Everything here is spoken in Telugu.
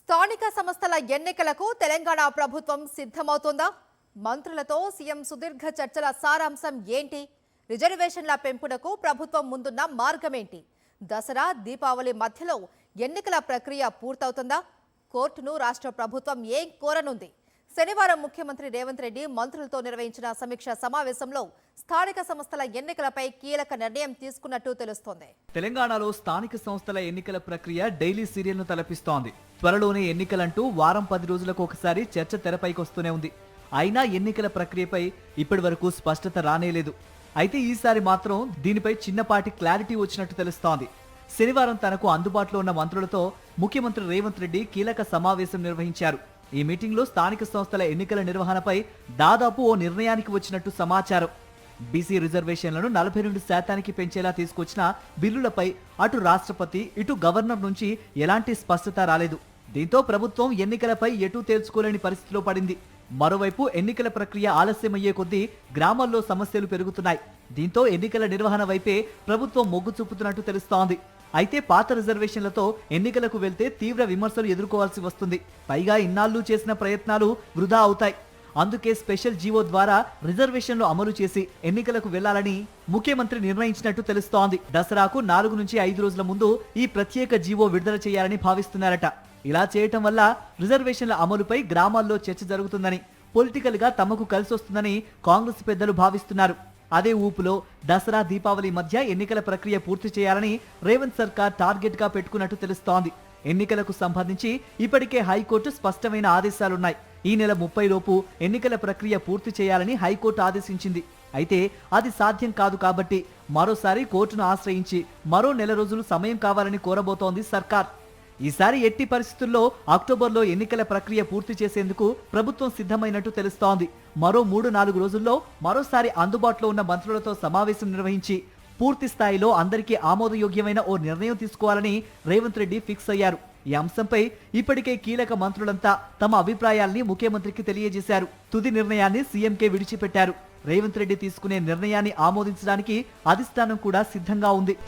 స్థానిక సంస్థల ఎన్నికలకు తెలంగాణ ప్రభుత్వం సిద్ధమవుతోందా? మంత్రులతో సీఎం సుదీర్ఘ చర్చల సారాంశం ఏంటి? రిజర్వేషన్ల పెంపునకు ప్రభుత్వం ముందున్న మార్గమేంటి? దసరా దీపావళి మధ్యలో ఎన్నికల ప్రక్రియ పూర్తవుతుందా? కోర్టును రాష్ట్ర ప్రభుత్వం ఏం కోరనుంది? శనివారం ముఖ్యమంత్రి రేవంత్ రెడ్డి మంత్రులతో నిర్వహించిన సమీక్ష సమావేశంలో స్థానిక సంస్థల ఎన్నికలపై కీలక నిర్ణయం తీసుకున్నట్టు తెలుస్తోంది. తెలంగాణలో స్థానిక సంస్థల ఎన్నికల ప్రక్రియ డైలీ సీరియల్ను తలపిస్తోంది. త్వరలోనే ఎన్నికలంటూ వారం 10 రోజులకు ఒకసారి చర్చ తెరపైకొస్తూనే ఉంది. అయినా ఎన్నికల ప్రక్రియపై ఇప్పటి వరకు స్పష్టత రానేలేదు. అయితే ఈసారి మాత్రం దీనిపై చిన్నపాటి క్లారిటీ వచ్చినట్టు తెలుస్తోంది. శనివారం తనకు అందుబాటులో ఉన్న మంత్రులతో ముఖ్యమంత్రి రేవంత్ రెడ్డి కీలక సమావేశం నిర్వహించారు. ఈ మీటింగ్లో స్థానిక సంస్థల ఎన్నికల నిర్వహణపై దాదాపు ఓ నిర్ణయానికి వచ్చినట్టు సమాచారం. బీసీ రిజర్వేషన్లను 42% పెంచేలా తీసుకొచ్చిన బిల్లులపై అటు రాష్ట్రపతి ఇటు గవర్నర్ నుంచి ఎలాంటి స్పష్టత రాలేదు. దీంతో ప్రభుత్వం ఎన్నికలపై ఎటూ తేల్చుకోలేని పరిస్థితిలో పడింది. మరోవైపు ఎన్నికల ప్రక్రియ ఆలస్యమయ్యే కొద్దీ గ్రామాల్లో సమస్యలు పెరుగుతున్నాయి. దీంతో ఎన్నికల నిర్వహణ వైపే ప్రభుత్వం మొగ్గు చూపుతున్నట్టు తెలుస్తోంది. అయితే పాత రిజర్వేషన్లతో ఎన్నికలకు వెళ్తే తీవ్ర విమర్శలు ఎదుర్కోవాల్సి వస్తుంది. పైగా ఇన్నాళ్లు చేసిన ప్రయత్నాలు వృధా అవుతాయి. అందుకే స్పెషల్ జీవో ద్వారా రిజర్వేషన్లు అమలు చేసి ఎన్నికలకు వెళ్లాలని ముఖ్యమంత్రి నిర్ణయించినట్టు తెలుస్తోంది. దసరాకు 4 నుంచి 5 రోజుల ముందు ఈ ప్రత్యేక జీవో విడుదల చేయాలని భావిస్తున్నారట. ఇలా చేయటం వల్ల రిజర్వేషన్ల అమలుపై గ్రామాల్లో చర్చ జరుగుతుందని, పొలిటికల్ గా తమకు కలిసొస్తుందని కాంగ్రెస్ పెద్దలు భావిస్తున్నారు. అదే ఊపులో దసరా దీపావళి మధ్య ఎన్నికల ప్రక్రియ పూర్తి చేయాలని రేవంత్ సర్కార్ టార్గెట్ గా పెట్టుకున్నట్టు తెలుస్తోంది. ఎన్నికలకు సంబంధించి ఇప్పటికే హైకోర్టు స్పష్టమైన ఆదేశాలున్నాయి. ఈ నెల 30 లోపు ఎన్నికల ప్రక్రియ పూర్తి చేయాలని హైకోర్టు ఆదేశించింది. అయితే అది సాధ్యం కాదు కాబట్టి మరోసారి కోర్టును ఆశ్రయించి మరో నెల రోజులు సమయం కావాలని కోరబోతోంది సర్కార్. ఈసారి ఎట్టి పరిస్థితుల్లో అక్టోబర్లో ఎన్నికల ప్రక్రియ పూర్తి చేసేందుకు ప్రభుత్వం సిద్ధమైనట్టు తెలుస్తోంది. మరో 3-4 రోజుల్లో మరోసారి అందుబాటులో ఉన్న మంత్రులతో సమావేశం నిర్వహించి పూర్తి స్థాయిలో అందరికీ ఆమోదయోగ్యమైన ఓ నిర్ణయం తీసుకోవాలని రేవంత్ రెడ్డి ఫిక్స్ అయ్యారు. ఈ అంశంపై ఇప్పటికే కీలక మంత్రులంతా తమ అభిప్రాయాల్ని ముఖ్యమంత్రికి తెలియజేశారు. తుది నిర్ణయాన్ని సీఎంకే విడిచిపెట్టారు. రేవంత్ రెడ్డి తీసుకునే నిర్ణయాన్ని ఆమోదించడానికి అధిష్టానం కూడా సిద్ధంగా ఉంది.